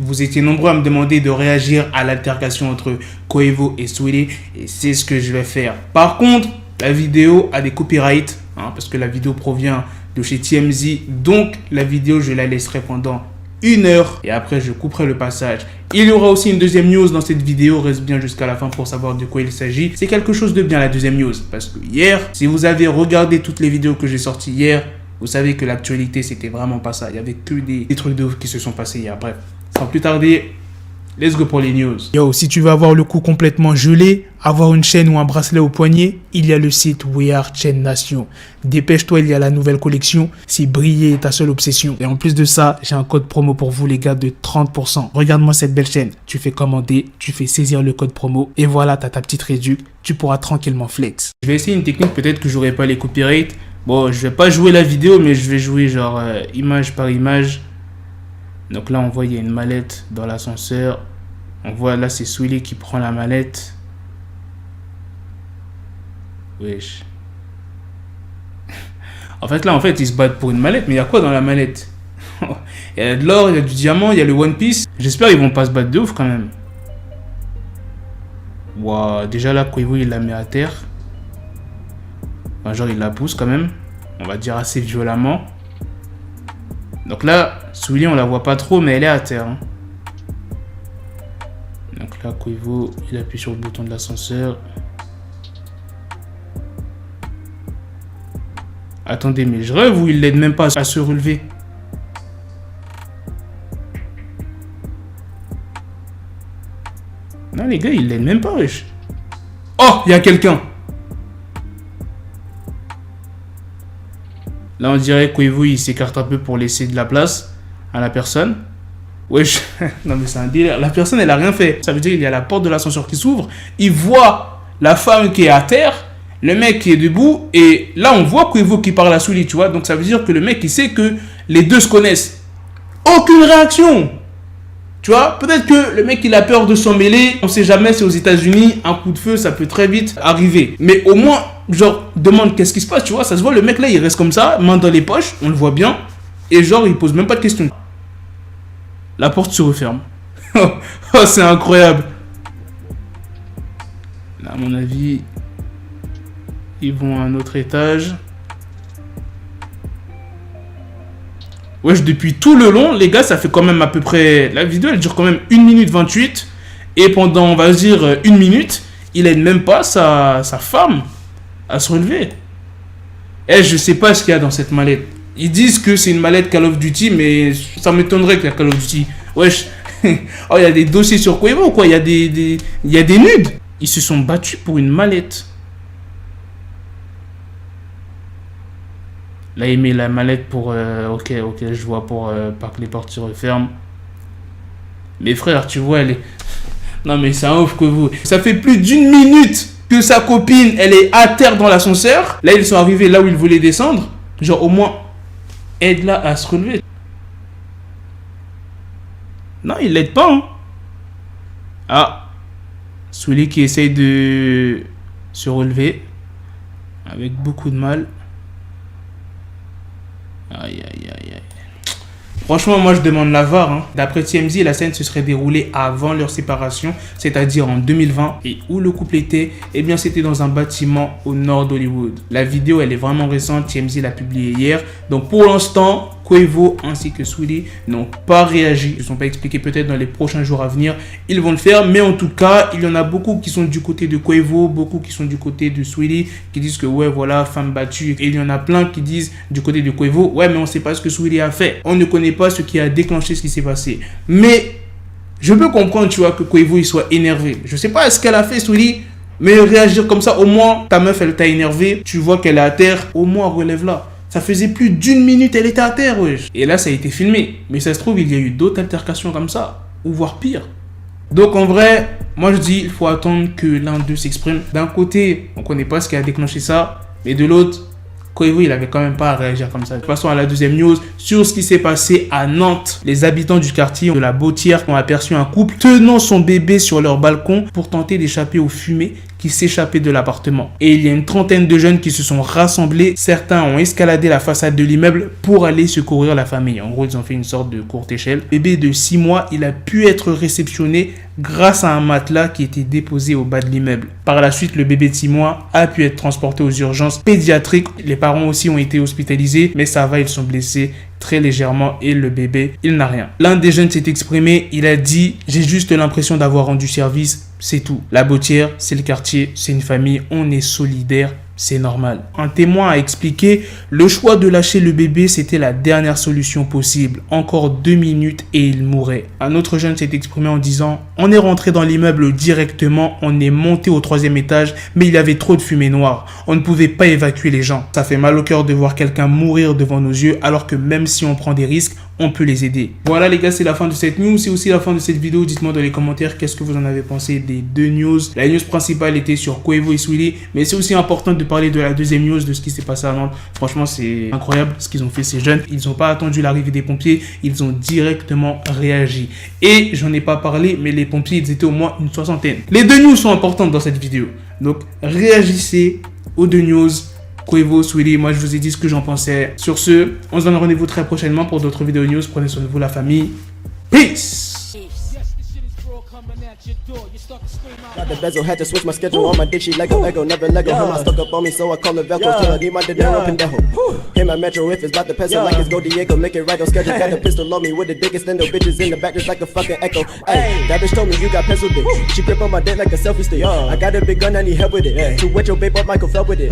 Vous étiez nombreux à me demander de réagir à l'altercation entre Quavo et Saweetie et c'est ce que je vais faire. Par contre, la vidéo a des copyrights parce que la vidéo provient de chez TMZ. Donc, la vidéo, je la laisserai pendant 1 heure et après, je couperai le passage. Il y aura aussi une deuxième news dans cette vidéo. Reste bien jusqu'à la fin pour savoir de quoi il s'agit. C'est quelque chose de bien, la deuxième news. Parce que hier, si vous avez regardé toutes les vidéos que j'ai sorties hier, vous savez que l'actualité, c'était vraiment pas ça. Il y avait que des trucs de ouf qui se sont passés hier. Bref, sans plus tarder, let's go pour les news. Yo, si tu veux avoir le cou complètement gelé, avoir une chaîne ou un bracelet au poignet, il y a le site We Are Chain Nation. Dépêche-toi, il y a la nouvelle collection. Si briller est ta seule obsession. Et en plus de ça, j'ai un code promo pour vous les gars de 30%. Regarde-moi cette belle chaîne. Tu fais commander, tu fais saisir le code promo et voilà, t'as ta petite réduc. Tu pourras tranquillement flex. Je vais essayer une technique, peut-être que j'aurai pas les copyrights. Bon, je vais pas jouer la vidéo, mais je vais jouer genre image par image. Donc là, on voit il y a une mallette dans l'ascenseur. On voit là, c'est Saweetie qui prend la mallette. Wesh. En fait, là, ils se battent pour une mallette. Mais il y a quoi dans la mallette? Il y a de l'or, il y a du diamant, il y a le One Piece. J'espère qu'ils vont pas se battre de ouf quand même. Waouh, déjà là, Quavo, il la met à terre. Enfin, genre, il la pousse quand même. On va dire assez violemment. Donc là, Saweetie, on la voit pas trop, mais elle est à terre. Donc là, Quavo, il appuie sur le bouton de l'ascenseur. Attendez, mais je rêve ou il l'aide même pas à se relever? Non, les gars, il l'aide même pas, wesh. Oh, il y a quelqu'un. Là, on dirait que Quavo, il s'écarte un peu pour laisser de la place à la personne. Wesh, non mais c'est un délire. La personne, elle a rien fait. Ça veut dire qu'il y a la porte de l'ascenseur qui s'ouvre. Il voit la femme qui est à terre, le mec qui est debout. Et là, on voit Quavo qui parle à Saweetie, tu vois. Donc, ça veut dire que le mec, il sait que les deux se connaissent. Aucune réaction. Tu vois, peut-être que le mec, il a peur de s'en mêler. On sait jamais, c'est aux États-Unis. Un coup de feu, ça peut très vite arriver. Mais au moins, genre, demande qu'est-ce qui se passe, tu vois. Ça se voit, le mec là, il reste comme ça, main dans les poches. On le voit bien. Et genre, il pose même pas de questions. La porte se referme. Oh, c'est incroyable. Là, à mon avis, ils vont à un autre étage. Wesh, depuis tout le long, les gars, ça fait quand même à peu près... La vidéo, elle dure quand même 1 minute 28. Et pendant, on va dire, 1 minute, il aide même pas sa femme à se relever. Eh, je sais pas ce qu'il y a dans cette mallette. Ils disent que c'est une mallette Call of Duty, mais ça m'étonnerait qu'il y a Call of Duty. Wesh. Oh, il y a des dossiers sur Quavo ou quoi? Il y a des nudes. Ils se sont battus pour une mallette. Là, il met la mallette pour... ok, je vois, pour pas que les portes se referment. Mais frère, tu vois, elle est... Non, mais c'est un ouf que vous... Ça fait plus d'1 minute que sa copine, elle est à terre dans l'ascenseur. Là, ils sont arrivés là où ils voulaient descendre. Genre, au moins, aide-la à se relever. Non, il l'aide pas, hein. Ah. Saweetie qui essaye de se relever. Avec beaucoup de mal. Aïe. Franchement, moi, je demande la VAR. Hein. D'après TMZ, la scène se serait déroulée avant leur séparation, c'est-à-dire en 2020. Et où le couple était? Eh bien, c'était dans un bâtiment au nord d'Hollywood. La vidéo, elle est vraiment récente. TMZ l'a publiée hier. Donc, pour l'instant, Quavo ainsi que Saweetie n'ont pas réagi. Ils ne sont pas expliqués, peut-être dans les prochains jours à venir. Ils vont le faire. Mais en tout cas, il y en a beaucoup qui sont du côté de Quavo, beaucoup qui sont du côté de Saweetie, qui disent que, ouais, voilà, femme battue. Et il y en a plein qui disent du côté de Quavo, ouais, mais on ne sait pas ce que Saweetie a fait. On ne connaît pas ce qui a déclenché ce qui s'est passé. Mais je peux comprendre, tu vois, que Quavo il soit énervé. Je sais pas ce qu'elle a fait, Saweetie, mais réagir comme ça, au moins ta meuf elle t'a énervé, tu vois qu'elle est à terre, au moins relève-la. Ça faisait plus d'1 minute, elle était à terre, wesh. Et là, ça a été filmé. Mais ça se trouve, il y a eu d'autres altercations comme ça, ou voire pire. Donc en vrai, moi je dis, il faut attendre que l'un d'eux s'exprime. D'un côté, on connaît pas ce qui a déclenché ça, mais de l'autre, Quavo, il avait quand même pas à réagir comme ça. Passons à la deuxième news sur ce qui s'est passé à Nantes. Les habitants du quartier de la Bautière ont aperçu un couple tenant son bébé sur leur balcon pour tenter d'échapper aux fumées qui s'échappaient de l'appartement. Et il y a une trentaine de jeunes qui se sont rassemblés. Certains ont escaladé la façade de l'immeuble pour aller secourir la famille. En gros, ils ont fait une sorte de courte échelle. Le bébé de 6 mois, il a pu être réceptionné grâce à un matelas qui était déposé au bas de l'immeuble. Par la suite, le bébé de 6 mois a pu être transporté aux urgences pédiatriques. Les parents aussi ont été hospitalisés, mais ça va, ils sont blessés très légèrement et le bébé, il n'a rien. L'un des jeunes s'est exprimé, il a dit « J'ai juste l'impression d'avoir rendu service, c'est tout. La Bautière, c'est le quartier, c'est une famille, on est solidaires. » C'est normal. Un témoin a expliqué le choix de lâcher le bébé, c'était la dernière solution possible. Encore 2 minutes et il mourrait. Un autre jeune s'est exprimé en disant on est rentré dans l'immeuble directement, on est monté au 3e étage, mais il y avait trop de fumée noire. On ne pouvait pas évacuer les gens. Ça fait mal au cœur de voir quelqu'un mourir devant nos yeux, alors que même si on prend des risques, on peut les aider. Voilà les gars, c'est la fin de cette news, c'est aussi la fin de cette vidéo. Dites-moi dans les commentaires qu'est-ce que vous en avez pensé des 2 news. La news principale était sur Quavo et Swilly, mais c'est aussi important de parler de la deuxième news, de ce qui s'est passé à Nantes. Franchement, c'est incroyable ce qu'ils ont fait ces jeunes. Ils n'ont pas attendu l'arrivée des pompiers, ils ont directement réagi. Et j'en ai pas parlé, mais les pompiers, ils étaient au moins une 60aine. Les 2 news sont importantes dans cette vidéo. Donc, réagissez aux 2 news. Quavo, Swilly, moi je vous ai dit ce que j'en pensais. Sur ce, on se donne rendez-vous très prochainement pour d'autres vidéos news. Prenez soin de vous la famille. Peace! Got the bezel, had to switch my schedule on my dick, she Lego, never Lego. Her stuck up on me, so I call her Velcro. Till I need my dinero pendejo. Hit my metro if it's about to pencil like it's Go Diego. Make it right on schedule. Got the pistol on me with the dickest endo bitches in the back just like a fucking echo. Hey, that bitch told me you got pencil dick. She grip on my dick like a selfie stick. I got a big gun, I need help with it. To wet your babe up, Michael fell with it.